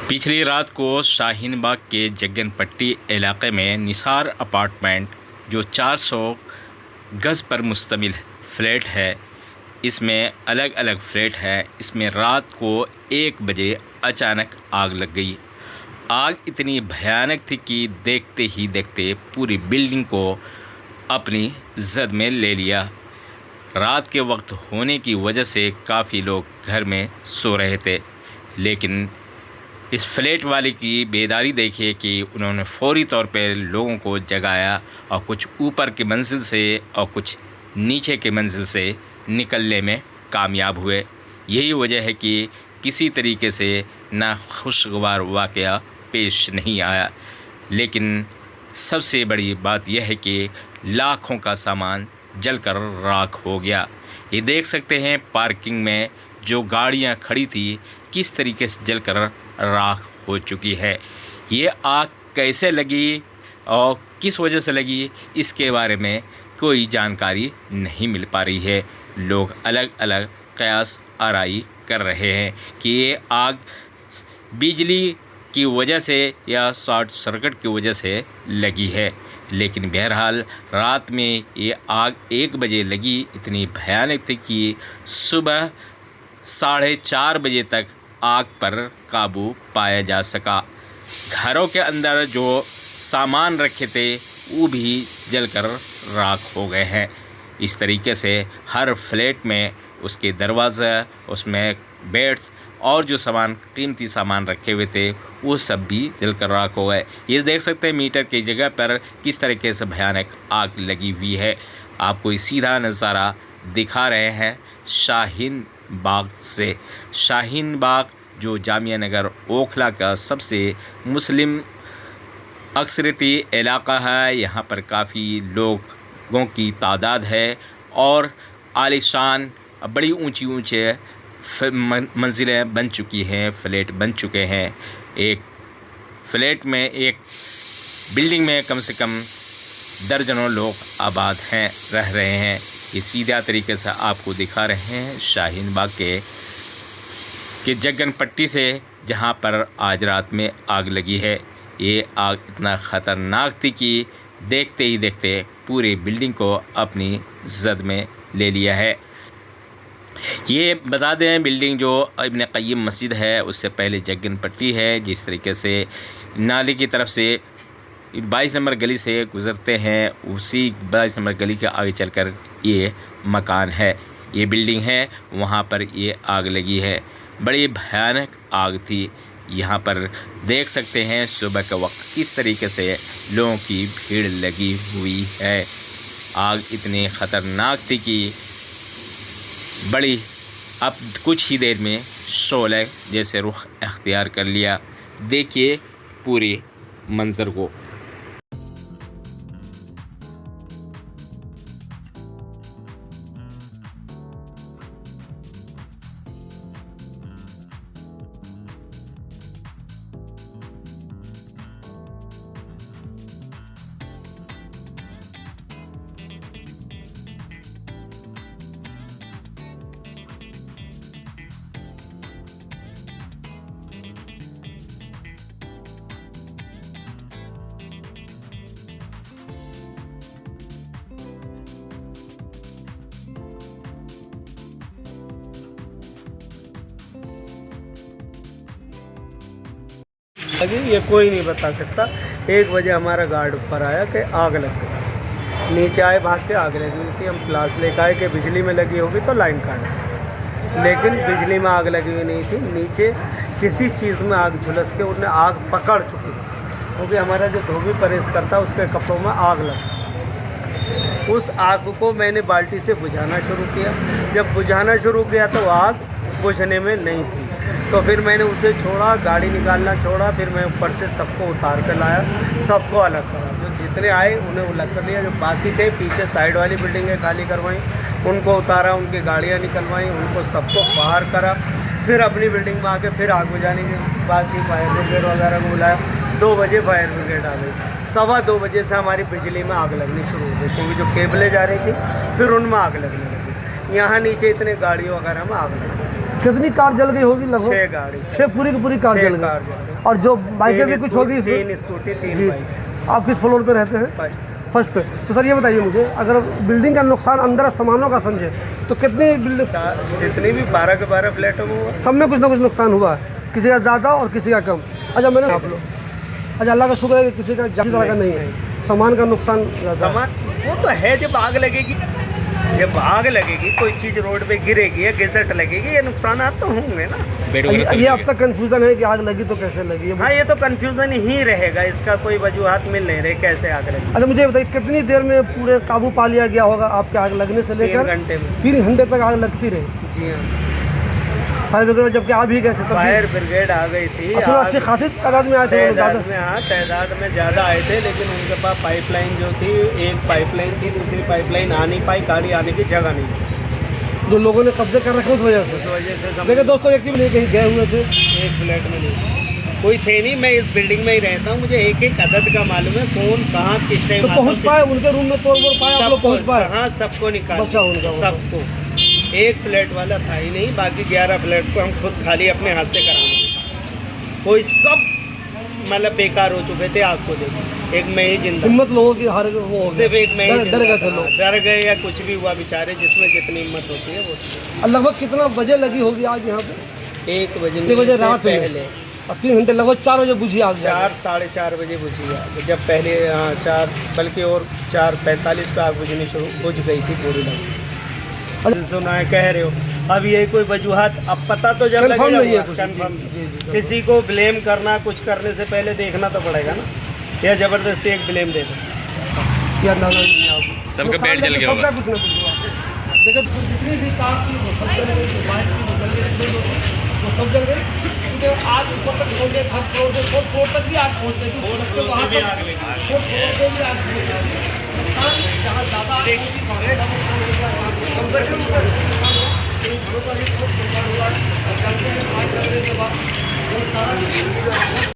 पिछली रात को शाहीन बाग के जग्गनपट्टी इलाके में निसार अपार्टमेंट जो 400 गज़ पर मुश्तमिल फ्लैट है, इसमें अलग अलग फ्लैट है। इसमें रात को 1 बजे अचानक आग लग गई। आग इतनी भयानक थी कि देखते ही देखते पूरी बिल्डिंग को अपनी जद में ले लिया। रात के वक्त होने की वजह से काफ़ी लोग घर में सो रहे थे, लेकिन इस फ्लैट वाले की बेदारी देखिए कि उन्होंने फौरी तौर पे लोगों को जगाया और कुछ ऊपर की मंजिल से और कुछ नीचे के मंजिल से निकलने में कामयाब हुए। यही वजह है कि किसी तरीके से नाखुशगवार वाक़या पेश नहीं आया, लेकिन सबसे बड़ी बात यह है कि लाखों का सामान जलकर राख हो गया। ये देख सकते हैं पार्किंग में जो गाड़ियां खड़ी थी किस तरीके से जलकर राख हो चुकी है। ये आग कैसे लगी और किस वजह से लगी, इसके बारे में कोई जानकारी नहीं मिल पा रही है। लोग अलग अलग कयास आराई कर रहे हैं कि ये आग बिजली की वजह से या शॉर्ट सर्किट की वजह से लगी है, लेकिन बहरहाल रात में ये आग 1 बजे लगी। इतनी भयानक थी कि सुबह 4:30 बजे तक आग पर काबू पाया जा सका। घरों के अंदर जो सामान रखे थे वो भी जलकर राख हो गए हैं। इस तरीके से हर फ्लैट में उसके दरवाज़ा, उसमें बेड्स और जो सामान कीमती सामान रखे हुए थे वो सब भी जलकर राख हो गए। ये देख सकते हैं मीटर की जगह पर किस तरीके से भयानक आग लगी हुई है। आपको ये सीधा नज़ारा दिखा रहे हैं शाहीन बाग से। शाहीन बाग जो जामिया नगर ओखला का सबसे मुस्लिम अक्सरती इलाका है। यहाँ पर काफ़ी लोगों की तादाद है और आलीशान बड़ी ऊंची मंजिलें बन चुकी हैं, फ्लैट बन चुके हैं। एक फ्लैट में, एक बिल्डिंग में कम से कम दर्जनों लोग आबाद हैं, रह रहे हैं। ये सीधा तरीके से आपको दिखा रहे हैं शाहीन बाग के जग्गनपट्टी से, जहां पर आज रात में आग लगी है। ये आग इतना ख़तरनाक थी कि देखते ही देखते पूरी बिल्डिंग को अपनी जद में ले लिया है। ये बता दें, बिल्डिंग जो इब्न क़य्यिम मस्जिद है उससे पहले जग्गनपट्टी है। जिस तरीके से नाले की तरफ से 22 नंबर गली से गुज़रते हैं, उसी 22 नंबर गली के आगे चलकर ये मकान है, ये बिल्डिंग है, वहाँ पर ये आग लगी है। बड़ी भयानक आग थी। यहाँ पर देख सकते हैं सुबह के वक्त किस तरीके से लोगों की भीड़ लगी हुई है। आग इतनी ख़तरनाक थी कि बड़ी अब कुछ ही देर में शोले जैसे रुख अख्तियार कर लिया। देखिए पूरे मंज़र को। ये कोई नहीं बता सकता। 1 बजे हमारा गार्ड ऊपर आया कि आग लग गई। नीचे आए, भाग के आग लगी हुई थी। हम क्लास लेकर आए कि बिजली में लगी होगी तो लाइन काट, लेकिन बिजली में आग लगी हुई नहीं थी। नीचे किसी चीज़ में आग झुलस के उन्हें आग पकड़ चुकी, क्योंकि हमारा जो धोबी परहेज करता उसके कपड़ों में आग लगी। उस आग को मैंने बाल्टी से बुझाना शुरू किया। जब बुझाना शुरू किया तो आग बुझने में नहीं थी, तो फिर मैंने उसे छोड़ा, गाड़ी निकालना छोड़ा। फिर मैं ऊपर से सबको उतार कर लाया, सबको अलग करा। जो जितने आए उन्हें अलग कर लिया, जो बाकी थे पीछे साइड वाली बिल्डिंगें खाली करवाई, उनको उतारा, उनकी गाड़ियाँ निकलवाई, उनको सबको बाहर करा। फिर अपनी बिल्डिंग में आके फिर आग बुझाने के बाद की फायर ब्रिगेड वगैरह को बुलाया। 2 बजे फायर ब्रिगेड आ गई। 2:15 बजे से हमारी बिजली में आग लगनी शुरू हो गई, क्योंकि जो केबलें जा रही थी फिर उनमें आग लगने लगी। यहाँ नीचे इतने गाड़ियों वगैरह में आग लग गई। कितनी कार जल गई होगी? लगभग 6 गाड़ी, 6 पूरी की पूरी कार जल गई। और जो बाइकें भी कुछ होगी इसमें? 3 स्कूटी 3 जी। बाइक। आप किस फ्लोर पे रहते हैं? फर्स्ट पे। तो सर ये बताइए मुझे, अगर बिल्डिंग का नुकसान अंदर सामानों का समझे तो कितनी बिल्डिंग? जितनी भी 12 के 12 फ्लैटों में हुआ, सब में कुछ ना कुछ नुकसान हुआ है, किसी का ज़्यादा और किसी का कम। अच्छा मैंने आप लोग, अच्छा अल्लाह का शुक्र है कि किसी का किसी तरह का नहीं है, सामान का नुकसान ज़्यादा। सामान वो तो है, जब आग लगेगी, जब आग लगेगी कोई चीज़ रोड पे गिरेगी या घिसट लगेगी, ये नुकसान तो होंगे ना। ये अब तक कंफ्यूजन है कि आग लगी तो कैसे लगी? हाँ, ये तो कंफ्यूजन ही रहेगा, इसका कोई वजूहात मिल नहीं रहे कैसे आग लगी। अच्छा मुझे बताइए कितनी देर में पूरे काबू पा लिया गया होगा आपके आग लगने से लेकर? 3 घंटे में। 3 घंटे तक आग लगती रही? जी हाँ। फायर ब्रिगेड जबकि आप भी गए थे तब? फायर ब्रिगेड आ गई थी। अच्छी खासी तादाद में आए थे? तादाद में ज़्यादा आए थे, लेकिन उनके पास पाइपलाइन जो थी, एक पाइपलाइन थी, दूसरी पाइपलाइन आ नहीं पाई, गाड़ी आने की जगह नहीं थी, जो लोगों ने कब्जे कर रखे उस वजह से। देखिए दोस्तों, एक चीज़ कहीं गए हुए थे, एक फ्लैट में नहीं कोई थे नहीं, मैं इस बिल्डिंग में ही रहता हूँ, मुझे एक एक अदद का मालूम है, कौन कहाँ किस टाइम तो पहुँच पाए उनके रूम में? तोड़ पाए आप लोग? पहुँच पाए? हाँ, सबको निकाल, बचा उनका? सबको। एक फ्लैट वाला था ही नहीं, बाकी 11 फ्लैट को हम खुद खाली अपने हाथ से कराए। कोई सब मतलब बेकार हो चुके थे आग को देख, एक मैं ही जिंदा। हिम्मत लोगों की हार वो हो सिर्फ एक मैं ही डर गए थे लोग? डर गए या कुछ भी हुआ बेचारे, जिसमें जितनी हिम्मत होती है वो। लगभग कितना बजे लगी होगी आज यहाँ पे? 1 बजे रात पहले, और 3 घंटे लगभग 4 बजे बुझी आग? 4 साढ़े 4 बजे बुझी आग, जब पहले 4 बल्कि और 4:45 पे आग बुझनी शुरू बुझ गई थी पूरी लगी। सुना है, कह रहे हो, अब ये कोई वजूहत अब पता तो जब लगेगा कंफर्म। किसी को ब्लेम करना, कुछ करने से पहले देखना तो पड़ेगा ना, या ज़बरदस्ती एक ब्लेम दे दो। सबका पेट जल गया होगा। कुछ ना कुछ हुआ। देखो जितनी भी कार थी वो सब जल गई, वो सब जल गई, क्योंकि आग ऊपर तक पहुँच गई, 3rd फ्लोर से 4th फ्लोर तक भी आग पहुँच गई थी। 4th फ्लोर से भी आग पहुँच गई। जहाँ ज़्यादा आग